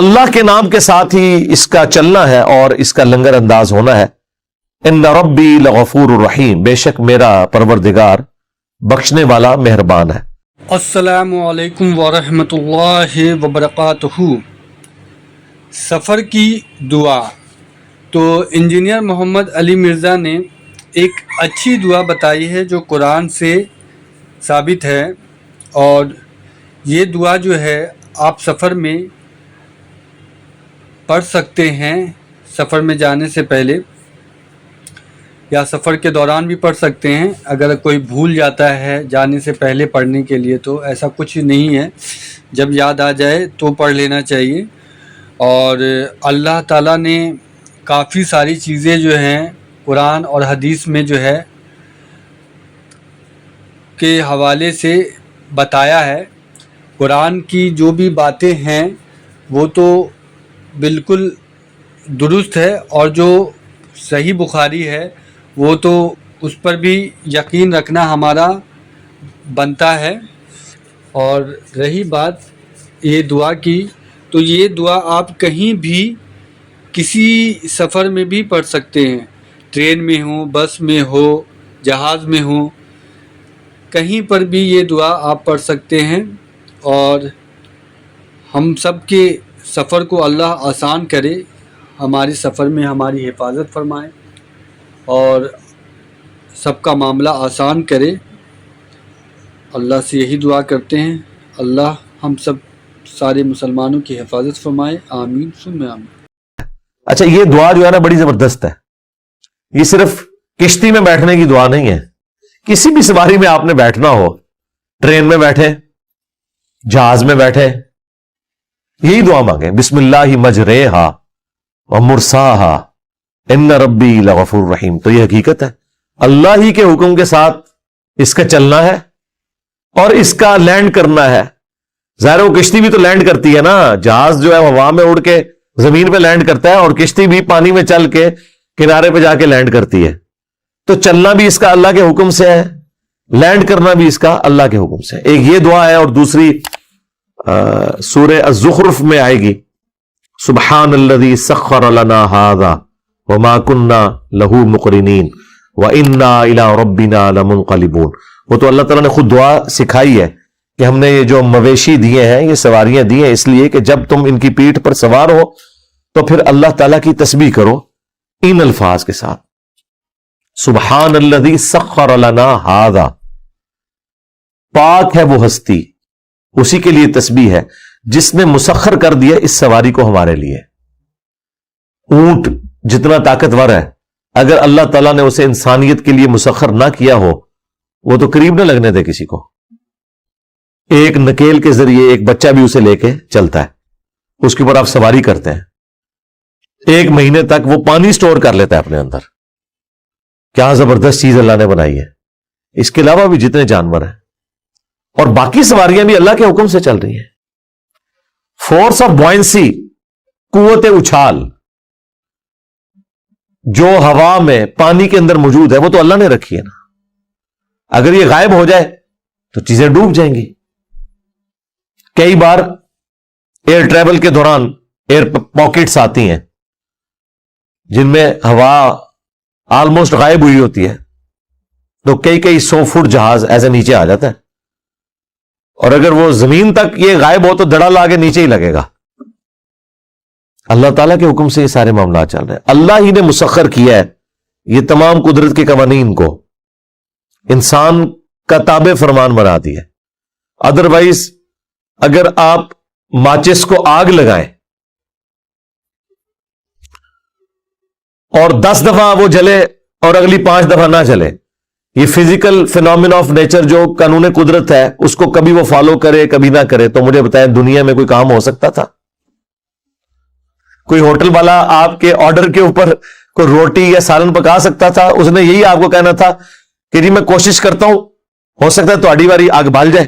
اللہ کے نام کے ساتھ ہی اس کا چلنا ہے اور اس کا لنگر انداز ہونا ہے. ان ربی لغفور الرحیم، بے شک میرا پروردگار بخشنے والا مہربان ہے. السلام علیکم ورحمۃ اللہ وبرکاتہ. سفر کی دعا. تو انجینئر محمد علی مرزا نے ایک اچھی دعا بتائی ہے جو قرآن سے ثابت ہے، اور یہ دعا جو ہے آپ سفر میں پڑھ سکتے ہیں، سفر میں جانے سے پہلے یا سفر کے دوران بھی پڑھ سکتے ہیں. اگر کوئی بھول جاتا ہے جانے سے پہلے پڑھنے کے لیے تو ایسا کچھ نہیں ہے، جب یاد آ جائے تو پڑھ لینا چاہیے. اور اللہ تعالیٰ نے کافی ساری چیزیں جو ہیں قرآن اور حدیث میں جو ہے کے حوالے سے بتایا ہے. قرآن کی جو بھی باتیں ہیں وہ تو بالکل درست ہے، اور جو صحیح بخاری ہے وہ تو اس پر بھی یقین رکھنا ہمارا بنتا ہے. اور رہی بات یہ دعا کی، تو یہ دعا آپ کہیں بھی کسی سفر میں بھی پڑھ سکتے ہیں، ٹرین میں ہو، بس میں ہو، جہاز میں ہو، کہیں پر بھی یہ دعا آپ پڑھ سکتے ہیں. اور ہم سب کے سفر کو اللہ آسان کرے، ہماری سفر میں ہماری حفاظت فرمائے اور سب کا معاملہ آسان کرے. اللہ سے یہی دعا کرتے ہیں، اللہ ہم سب سارے مسلمانوں کی حفاظت فرمائے. آمین ثم آمین. اچھا، یہ دعا جو ہے نا بڑی زبردست ہے. یہ صرف کشتی میں بیٹھنے کی دعا نہیں ہے. کسی بھی سواری میں آپ نے بیٹھنا ہو، ٹرین میں بیٹھے، جہاز میں بیٹھے، یہی دعا مانگیں، بسم اللہ مجریہا ومرساہا ان ربی لغفور رحیم. تو یہ حقیقت ہے، اللہ ہی کے حکم کے ساتھ اس کا چلنا ہے اور اس کا لینڈ کرنا ہے. ظاہر وہ کشتی بھی تو لینڈ کرتی ہے نا، جہاز جو ہے ہوا میں اڑ کے زمین پہ لینڈ کرتا ہے اور کشتی بھی پانی میں چل کے کنارے پہ جا کے لینڈ کرتی ہے. تو چلنا بھی اس کا اللہ کے حکم سے ہے، لینڈ کرنا بھی اس کا اللہ کے حکم سے. ایک یہ دعا ہے، اور دوسری سورہ الزخرف میں آئے گی، سبحان الذی سخر لنا ھذا وما كنا له مقرنین وانا الی ربنا لمنقلبون. وہ تو اللہ تعالیٰ نے خود دعا سکھائی ہے کہ ہم نے یہ جو مویشی دیے ہیں، یہ سواریاں دی ہیں، اس لیے کہ جب تم ان کی پیٹھ پر سوار ہو تو پھر اللہ تعالیٰ کی تسبیح کرو ان الفاظ کے ساتھ، سبحان الذی سخر لنا ھذا. پاک ہے وہ ہستی، اسی کے لیے تسبیح ہے جس نے مسخر کر دیا اس سواری کو ہمارے لیے. اونٹ جتنا طاقتور ہے، اگر اللہ تعالیٰ نے اسے انسانیت کے لیے مسخر نہ کیا ہو وہ تو قریب نہ لگنے دے کسی کو. ایک نکیل کے ذریعے ایک بچہ بھی اسے لے کے چلتا ہے، اس کے اوپر آپ سواری کرتے ہیں، 1 مہینے تک وہ پانی سٹور کر لیتا ہے اپنے اندر. کیا زبردست چیز اللہ نے بنائی ہے. اس کے علاوہ بھی جتنے جانور ہیں اور باقی سواریاں بھی اللہ کے حکم سے چل رہی ہیں. فورس آف بوئنسی، قوت اچھال جو ہوا میں پانی کے اندر موجود ہے وہ تو اللہ نے رکھی ہے نا. اگر یہ غائب ہو جائے تو چیزیں ڈوب جائیں گی. کئی بار ایئر ٹریول کے دوران ایئر پاکٹس آتی ہیں جن میں ہوا آلموسٹ غائب ہوئی ہوتی ہے، تو کئی 100 فٹ جہاز ایسے نیچے آ جاتا ہے، اور اگر وہ زمین تک یہ غائب ہو تو دڑا لا کے نیچے ہی لگے گا. اللہ تعالیٰ کے حکم سے یہ سارے معاملات چل رہے ہیں. اللہ ہی نے مسخر کیا ہے یہ تمام قدرت کے قوانین کو، انسان کا تابع فرمان بنا دیا. ادروائز اگر آپ ماچس کو آگ لگائیں اور 10 دفعہ وہ جلے اور اگلی 5 دفعہ نہ جلے، یہ فزیکل فینومین آف نیچر جو قانون قدرت ہے اس کو کبھی وہ فالو کرے کبھی نہ کرے، تو مجھے بتائیں دنیا میں کوئی کام ہو سکتا تھا؟ کوئی ہوٹل والا آپ کے آرڈر کے اوپر کوئی روٹی یا سالن پکا سکتا تھا؟ اس نے یہی آپ کو کہنا تھا کہ جی میں کوشش کرتا ہوں، ہو سکتا ہے تہاڈی واری آگ بال جائے.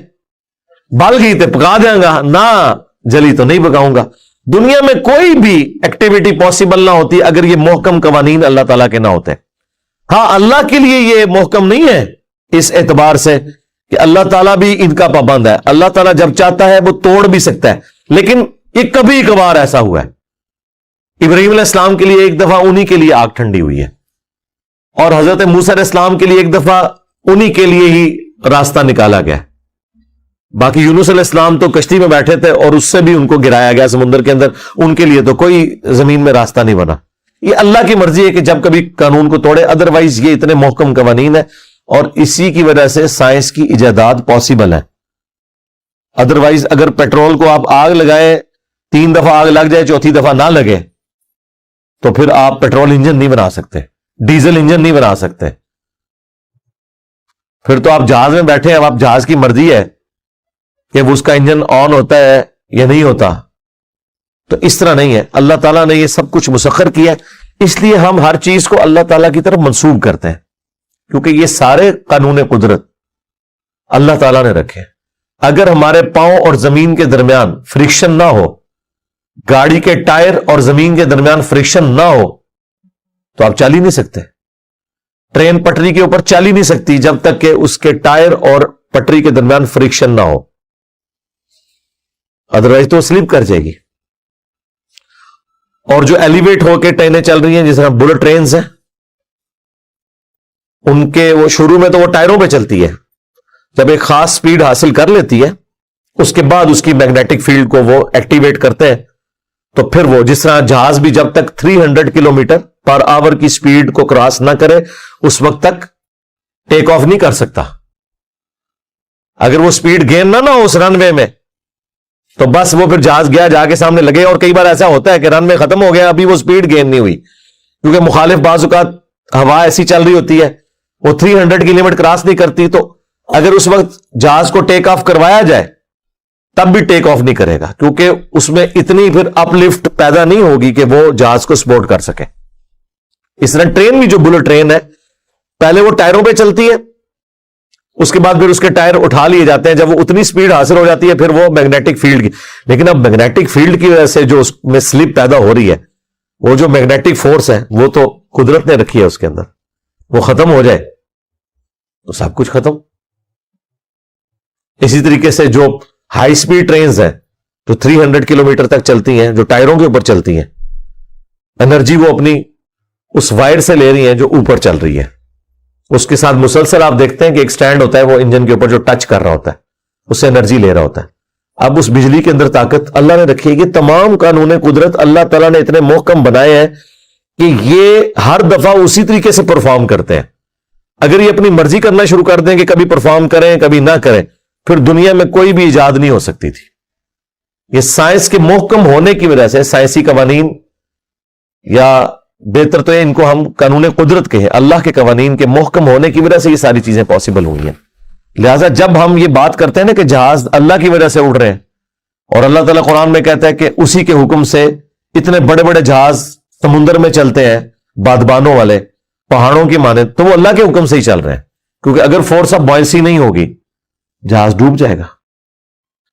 بال گئی تو پکا دیں گا، نہ جلی تو نہیں پکاؤں گا. دنیا میں کوئی بھی ایکٹیویٹی پاسبل نہ ہوتی اگر یہ محکم قوانین اللہ تعالیٰ کے نہ ہوتے. ہاں، اللہ کے لیے یہ محکم نہیں ہے اس اعتبار سے کہ اللہ تعالیٰ بھی ان کا پابند ہے. اللہ تعالیٰ جب چاہتا ہے وہ توڑ بھی سکتا ہے، لیکن یہ کبھی کبھار ایسا ہوا ہے. ابراہیم علیہ السلام کے لیے ایک دفعہ انہی کے لیے آگ ٹھنڈی ہوئی ہے, اور حضرت موسیٰ علیہ السلام کے لیے ایک دفعہ انہی کے لیے ہی راستہ نکالا گیا. باقی یونس علیہ السلام تو کشتی میں بیٹھے تھے اور اس سے بھی ان کو گرایا گیا سمندر کے اندر, ان کے لیے تو کوئی زمین میں راستہ نہیں بنا. یہ اللہ کی مرضی ہے کہ جب کبھی قانون کو توڑے, ادروائز یہ اتنے محکم قوانین ہے, اور اسی کی وجہ سے سائنس کی ایجادات پاسبل ہے. ادروائز اگر پیٹرول کو آپ آگ لگائے, 3 دفعہ آگ لگ جائے, چوتھی دفعہ نہ لگے, تو پھر آپ پیٹرول انجن نہیں بنا سکتے, ڈیزل انجن نہیں بنا سکتے. پھر تو آپ جہاز میں بیٹھے ہیں, اب آپ جہاز کی مرضی ہے کہ وہ اس کا انجن آن ہوتا ہے یا نہیں ہوتا. تو اس طرح نہیں ہے, اللہ تعالیٰ نے یہ سب کچھ مسخر کیا ہے. اس لیے ہم ہر چیز کو اللہ تعالیٰ کی طرف منسوب کرتے ہیں, کیونکہ یہ سارے قانون قدرت اللہ تعالیٰ نے رکھے. اگر ہمارے پاؤں اور زمین کے درمیان فرکشن نہ ہو, گاڑی کے ٹائر اور زمین کے درمیان فرکشن نہ ہو, تو آپ چل ہی نہیں سکتے. ٹرین پٹری کے اوپر چل ہی نہیں سکتی جب تک کہ اس کے ٹائر اور پٹری کے درمیان فرکشن نہ ہو, ادروائز تو سلپ کر جائے گی. اور جو ایلیویٹ ہو کے ٹرینیں چل رہی ہیں, جس طرح بلٹ ٹرینز ہیں, ان کے وہ شروع میں تو وہ ٹائروں پہ چلتی ہے, جب ایک خاص سپیڈ حاصل کر لیتی ہے اس کے بعد اس کی میگنیٹک فیلڈ کو وہ ایکٹیویٹ کرتے ہیں, تو پھر وہ جس طرح جہاز بھی جب تک 300 کلومیٹر پر آور کی سپیڈ کو کراس نہ کرے اس وقت تک ٹیک آف نہیں کر سکتا. اگر وہ سپیڈ گین نہ ہو اس رن وے میں, تو بس وہ پھر جہاز گیا جا کے سامنے لگے. اور کئی بار ایسا ہوتا ہے کہ رن وے ختم ہو گیا, ابھی وہ سپیڈ گین نہیں ہوئی, کیونکہ مخالف بعض اوقات ہوا ایسی چل رہی ہوتی ہے وہ 300 کی لمٹ کراس نہیں کرتی. تو اگر اس وقت جہاز کو ٹیک آف کروایا جائے تب بھی ٹیک آف نہیں کرے گا, کیونکہ اس میں اتنی پھر اپ لفٹ پیدا نہیں ہوگی کہ وہ جہاز کو سپورٹ کر سکے. اس طرح ٹرین بھی جو بلٹ ٹرین ہے, پہلے وہ ٹائروں پہ چلتی ہے, اس کے بعد پھر اس کے ٹائر اٹھا لیے جاتے ہیں. جب وہ اتنی سپیڈ حاصل ہو جاتی ہے پھر وہ میگنیٹک فیلڈ کی, لیکن اب میگنیٹک فیلڈ کی وجہ سے جو اس میں سلپ پیدا ہو رہی ہے, وہ جو میگنیٹک فورس ہے وہ تو قدرت نے رکھی ہے اس کے اندر, وہ ختم ہو جائے تو سب کچھ ختم. اسی طریقے سے جو ہائی سپیڈ ٹرینز ہیں جو 300 کلومیٹر تک چلتی ہیں, جو ٹائروں کے اوپر چلتی ہیں, انرجی وہ اپنی اس وائر سے لے رہی ہیں جو اوپر چل رہی ہے. اس کے ساتھ مسلسل آپ دیکھتے ہیں کہ ایک سٹینڈ ہوتا ہے وہ انجن کے اوپر جو ٹچ کر رہا ہوتا ہے, اس سے انرجی لے رہا ہوتا ہے. اب اس بجلی کے اندر طاقت اللہ نے رکھی ہے. یہ تمام قانون قدرت اللہ تعالیٰ نے اتنے محکم بنائے ہیں کہ یہ ہر دفعہ اسی طریقے سے پرفارم کرتے ہیں. اگر یہ اپنی مرضی کرنا شروع کر دیں کہ کبھی پرفارم کریں کبھی نہ کریں, پھر دنیا میں کوئی بھی ایجاد نہیں ہو سکتی تھی. یہ سائنس کے محکم ہونے کی وجہ سے, سائنسی قوانین, یا بہتر تو ان کو ہم قانون قدرت کہیں, اللہ کے قوانین کے محکم ہونے کی وجہ سے یہ ساری چیزیں پاسبل ہوئی ہیں. لہٰذا جب ہم یہ بات کرتے ہیں نا کہ جہاز اللہ کی وجہ سے اڑ رہے ہیں, اور اللہ تعالیٰ قرآن میں کہتا ہے کہ اسی کے حکم سے اتنے بڑے بڑے جہاز سمندر میں چلتے ہیں, بادبانوں والے, پہاڑوں کی مانند, تو وہ اللہ کے حکم سے ہی چل رہے ہیں. کیونکہ اگر فورس آف بوئنسی نہیں ہوگی جہاز ڈوب جائے گا.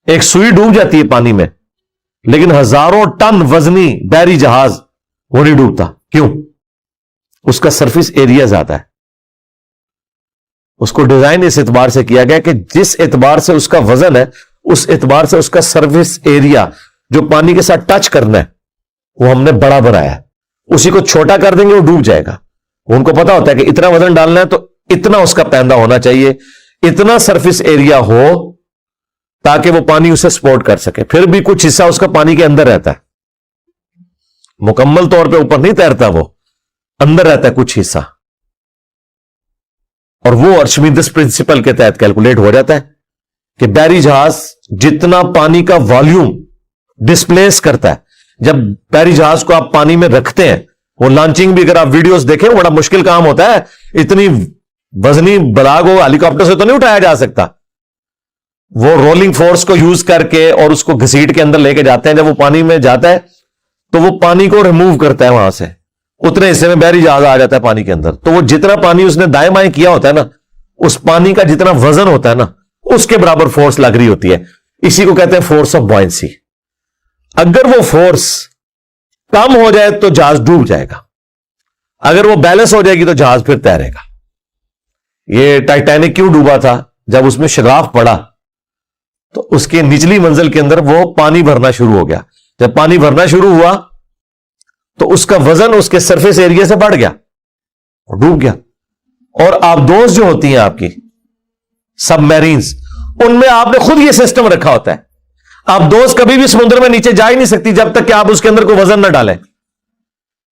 ایک سوئی ڈوب جاتی ہے پانی میں, لیکن ہزاروں ٹن وزنی بحری جہاز وہ نہیں ڈوبتا. کیوں؟ اس کا سرفیس ایریا زیادہ ہے. اس کو ڈیزائن اس اعتبار سے کیا گیا کہ جس اعتبار سے اس کا وزن ہے اس اعتبار سے اس کا سرفیس ایریا جو پانی کے ساتھ ٹچ کرنا ہے وہ ہم نے بڑا بنایا ہے. اسی کو چھوٹا کر دیں گے وہ ڈوب جائے گا. ان کو پتا ہوتا ہے کہ اتنا وزن ڈالنا ہے تو اتنا اس کا پیندہ ہونا چاہیے, اتنا سرفیس ایریا ہو تاکہ وہ پانی اسے سپورٹ کر سکے. پھر بھی کچھ حصہ اس کا پانی کے اندر رہتا ہے, مکمل طور پہ اوپر نہیں تیرتا, وہ اندر رہتا ہے کچھ حصہ, اور وہ ارشمیدس پرنسپل کے تحت کیلکولیٹ ہو جاتا ہے کہ بحری جہاز جتنا پانی کا والیوم ڈسپلیس کرتا ہے, جب بحری جہاز کو آپ پانی میں رکھتے ہیں, وہ لانچنگ بھی اگر آپ ویڈیوز دیکھیں بڑا مشکل کام ہوتا ہے, اتنی وزنی بلاگ وہ ہیلی کاپٹر سے تو نہیں اٹھایا جا سکتا. وہ رولنگ فورس کو یوز کر کے اور اس کو گھسیٹ کے اندر لے کے جاتے ہیں. جب وہ پانی میں جاتا ہے تو وہ پانی کو ریموو کرتا ہے وہاں سے, اتنے حصے میں بحری جہاز آ جاتا ہے پانی کے اندر. تو وہ جتنا پانی اس نے دائیں بائیں کیا ہوتا ہے نا, اس پانی کا جتنا وزن ہوتا ہے نا, اس کے برابر فورس لگ رہی ہوتی ہے. اسی کو کہتے ہیں فورس آف بوئنسی. اگر وہ فورس کم ہو جائے تو جہاز ڈوب جائے گا, اگر وہ بیلنس ہو جائے گی تو جہاز پھر تیرے گا. یہ ٹائٹینک کیوں ڈوبا تھا؟ جب اس میں شگاف پڑا تو اس کے نچلی منزل کے اندر وہ پانی بھرنا شروع ہو گیا. جب پانی بھرنا شروع ہوا تو اس کا وزن اس کے سرفیس ایریا سے بڑھ گیا، ڈوب گیا. اور آبدوز جو ہوتی ہیں آپ کی سب میرینز، ان میں آپ نے خود یہ سسٹم رکھا ہوتا ہے. آبدوز کبھی بھی سمندر میں نیچے جا ہی نہیں سکتی جب تک کہ آپ اس کے اندر کوئی وزن نہ ڈالیں.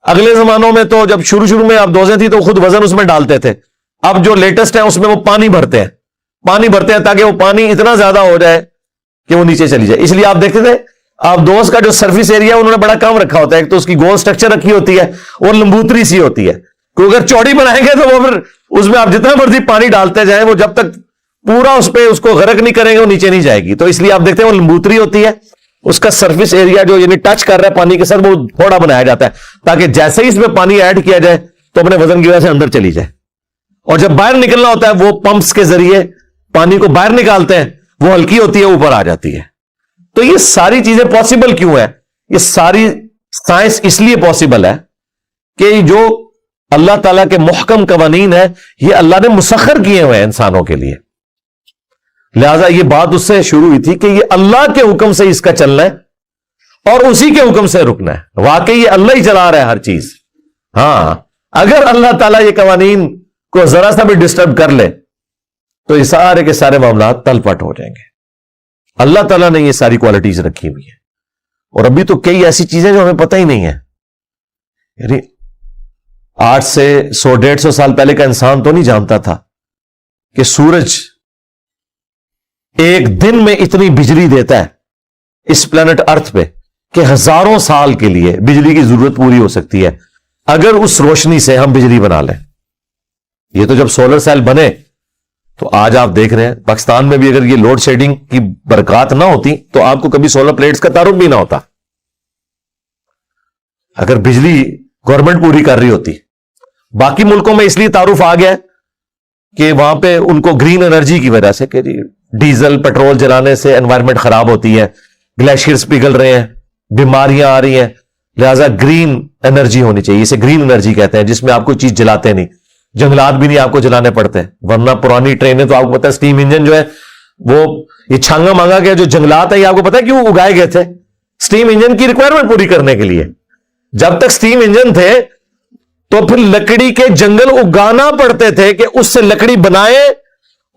اگلے زمانوں میں تو جب شروع میں آبدوزیں تھیں تو خود وزن اس میں ڈالتے تھے. اب جو لیٹسٹ ہے اس میں وہ پانی بھرتے ہیں تاکہ وہ پانی اتنا زیادہ ہو جائے کہ وہ نیچے چلی جائے. اس لیے آپ دیکھتے تھے آبدوز کا جو سرفیس ایریا انہوں نے بڑا کم رکھا ہوتا ہے. ایک تو اس کی گول سٹرکچر رکھی ہوتی ہے اور لمبوتری سی ہوتی ہے، کیونکہ اگر چوڑی بنائیں گے تو وہ پھر اس میں آپ جتنا مرضی پانی ڈالتے جائیں وہ جب تک پورا اس پہ اس کو غرق نہیں کریں گے وہ نیچے نہیں جائے گی. تو اس لیے آپ دیکھتے ہیں وہ لمبوتری ہوتی ہے، اس کا سرفیس ایریا جو یعنی ٹچ کر رہا ہے پانی کے ساتھ وہ تھوڑا بنایا جاتا ہے تاکہ جیسے ہی اس میں پانی ایڈ کیا جائے تو اپنے وزن کی وجہ سے اندر چلی جائے. اور جب باہر نکلنا ہوتا ہے وہ پمپس کے ذریعے پانی کو باہر نکالتے ہیں، وہ ہلکی ہوتی ہے اوپر آ جاتی ہے. تو یہ ساری چیزیں پاسبل کیوں ہے؟ یہ ساری سائنس اس لیے پاسبل ہے کہ جو اللہ تعالیٰ کے محکم قوانین ہیں یہ اللہ نے مسخر کیے ہوئے ہیں انسانوں کے لیے. لہذا یہ بات اس سے شروع ہوئی تھی کہ یہ اللہ کے حکم سے اس کا چلنا ہے اور اسی کے حکم سے رکنا ہے. واقعی یہ اللہ ہی چلا رہا ہے ہر چیز. ہاں اگر اللہ تعالیٰ یہ قوانین کو ذرا سا بھی ڈسٹرب کر لے تو یہ سارے کے سارے معاملات تل پٹ ہو جائیں گے. اللہ تعالیٰ نے یہ ساری کوالٹیز رکھی ہوئی ہیں. اور ابھی تو کئی ایسی چیزیں جو ہمیں پتہ ہی نہیں ہے. یعنی 8 سے 100-150 سال پہلے کا انسان تو نہیں جانتا تھا کہ سورج ایک دن میں اتنی بجلی دیتا ہے اس پلانٹ ارتھ پہ کہ ہزاروں سال کے لیے بجلی کی ضرورت پوری ہو سکتی ہے اگر اس روشنی سے ہم بجلی بنا لیں. یہ تو جب سولر سیل بنے تو آج آپ دیکھ رہے ہیں پاکستان میں بھی اگر یہ لوڈ شیڈنگ کی برکات نہ ہوتی تو آپ کو کبھی سولر پلیٹس کا تعارف بھی نہ ہوتا. اگر بجلی گورنمنٹ پوری کر رہی ہوتی. باقی ملکوں میں اس لیے تعارف آ گیا کہ وہاں پہ ان کو گرین انرجی کی وجہ سے کہ ڈیزل پیٹرول جلانے سے انوائرمنٹ خراب ہوتی ہے، گلیشیئرز پگھل رہے ہیں، بیماریاں آ رہی ہیں، لہذا گرین انرجی ہونی چاہیے. اسے گرین انرجی کہتے ہیں جس میں آپ کوئی چیز جلاتے نہیں، جنگلات بھی نہیں آپ کو جلانے پڑتے. ورنہ پرانی ٹرینیں تو آپ کو پتا ہے اسٹیم انجن جو ہے وہ یہ چھانگا مانگا گیا جو جنگلات ہیں یہ آپ کو پتا ہے کیوں اگائے گئے تھے؟ اسٹیم انجن کی ریکوائرمنٹ پوری کرنے کے لیے. جب تک اسٹیم انجن تھے تو پھر لکڑی کے جنگل اگانا پڑتے تھے کہ اس سے لکڑی بنائے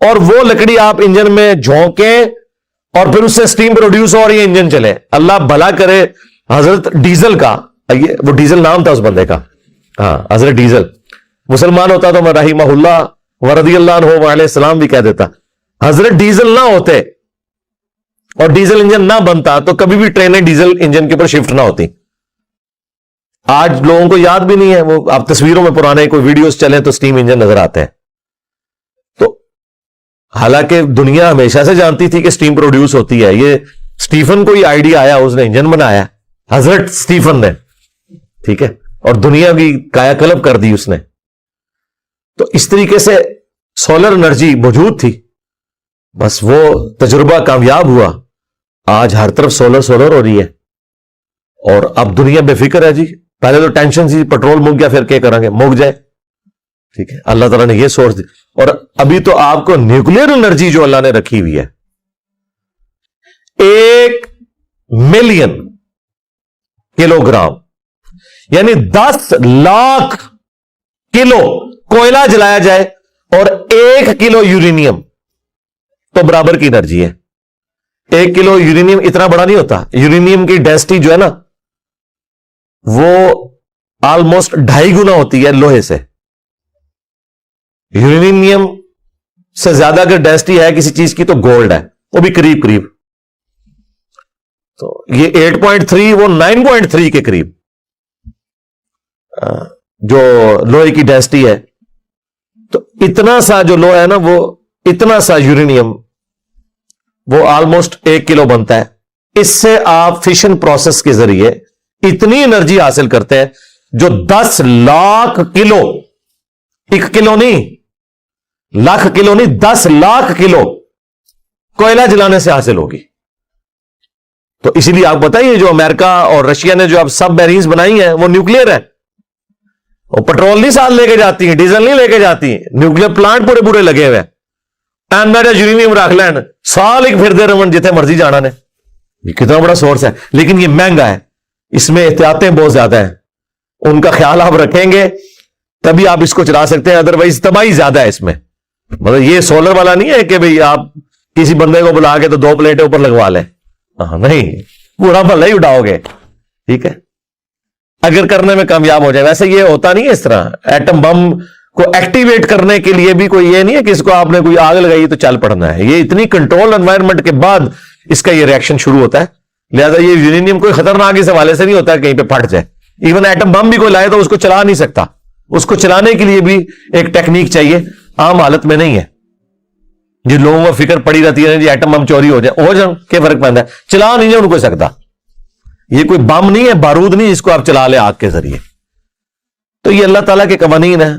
اور وہ لکڑی آپ انجن میں جھونکیں اور پھر اس سے اسٹیم پروڈیوس اور یہ انجن چلے. اللہ بھلا کرے حضرت ڈیزل کا، وہ ڈیزل نام تھا اس بندے کا، ہاں حضرت ڈیزل مسلمان ہوتا تو میں رحمہ اللہ ورضی اللہ عنہ علیہ السلام بھی کہہ دیتا. حضرت ڈیزل نہ ہوتے اور ڈیزل انجن نہ بنتا تو کبھی بھی ٹرینیں ڈیزل انجن کے اوپر شفٹ نہ ہوتی. آج لوگوں کو یاد بھی نہیں ہے، وہ آپ تصویروں میں پرانے کوئی ویڈیوز چلیں تو اسٹیم انجن نظر آتے ہیں. تو حالانکہ دنیا ہمیشہ سے جانتی تھی کہ اسٹیم پروڈیوس ہوتی ہے. یہ اسٹیفن کو یہ آئیڈیا آیا، اس نے انجن بنایا، حضرت اسٹیفن نے، ٹھیک ہے، اور دنیا کی کایا کلب کر دی اس نے. تو اس طریقے سے سولر انرجی موجود تھی، بس وہ تجربہ کامیاب ہوا. آج ہر طرف سولر ہو رہی ہے اور اب دنیا بے فکر ہے. جی پہلے تو ٹینشن سی پیٹرول مک گیا پھر کیا کریں گے، مک جائے، ٹھیک ہے. اللہ تعالیٰ نے یہ سوچ دی. اور ابھی تو آپ کو نیوکلیر انرجی جو اللہ نے رکھی ہوئی ہے 1 ملین کلو گرام یعنی 10 لاکھ کلو کوئلہ جلایا جائے اور 1 کلو یورینیم تو برابر کی انرجی ہے. 1 کلو یورینیم اتنا بڑا نہیں ہوتا. یورینیم کی ڈینسٹی جو ہے نا وہ آلموسٹ 2.5 گنا ہوتی ہے لوہے سے. یورینیم سے زیادہ اگر ڈینسٹی ہے کسی چیز کی تو گولڈ ہے، وہ بھی قریب. تو یہ 8.3 وہ 9.3 کے قریب جو لوہے کی ڈینسٹی ہے. تو اتنا سا جو لوہا ہے نا وہ اتنا سا یورینیم وہ آلموسٹ 1 کلو بنتا ہے. اس سے آپ فشن پروسیس کے ذریعے اتنی انرجی حاصل کرتے ہیں جو 10 لاکھ کلو، 1 کلو نہیں، لاکھ کلو نہیں، 10 لاکھ کلو کوئلہ جلانے سے حاصل ہوگی. تو اسی لیے آپ بتائیے جو امریکہ اور رشیا نے جو اب سب میرینز بنائی ہیں وہ نیوکلیر ہے. وہ پٹرول نہیں ساتھ لے کے جاتی ہیں، ڈیزل نہیں لے کے جاتی ہیں، نیوکلیر پلانٹ پورے لگے ہوئے ہیں. یورینیم رکھ لین سال ایک پھر دے رہے جتنے مرضی جانا نے. یہ کتنا بڑا سورس ہے، لیکن یہ مہنگا ہے، اس میں احتیاطیں بہت زیادہ ہیں، ان کا خیال آپ رکھیں گے تبھی آپ اس کو چلا سکتے ہیں، ادروائز تباہی زیادہ ہے اس میں. مطلب یہ سولر والا نہیں ہے کہ بھئی آپ کسی بندے کو بلا کے تو 2 پلیٹیں اوپر لگوا لیں، نہیں، پورا بھلا ہی اٹھاؤ گے. ٹھیک ہے، اگر کرنے میں کامیاب ہو جائے. ویسے یہ ہوتا نہیں ہے اس طرح، ایٹم بم کو ایکٹیویٹ کرنے کے لیے بھی کوئی یہ نہیں ہے کہ اس کو آپ نے کوئی آگ لگائی تو چل پڑنا ہے. یہ اتنی کنٹرول انوائرمنٹ کے بعد اس کا یہ ریئیکشن شروع ہوتا ہے. لہذا یہ یورینیم کوئی خطرناک اس حوالے سے نہیں ہوتا کہیں پہ پھٹ جائے. ایون ایٹم بم بھی کوئی لائے تو اس کو چلا نہیں سکتا، اس کو چلانے کے لیے بھی ایک ٹیکنیک چاہیے، عام حالت میں نہیں ہے. جن لوگوں کو فکر پڑی رہتی ہے جی ایٹم بم چوری ہو جائے کیا فرق پڑتا ہے، چلا نہیں ہے ان کو سکتا. یہ کوئی بم نہیں ہے، بارود نہیں جس کو آپ چلا لیں آگ کے ذریعے. تو یہ اللہ تعالیٰ کے قوانین ہیں.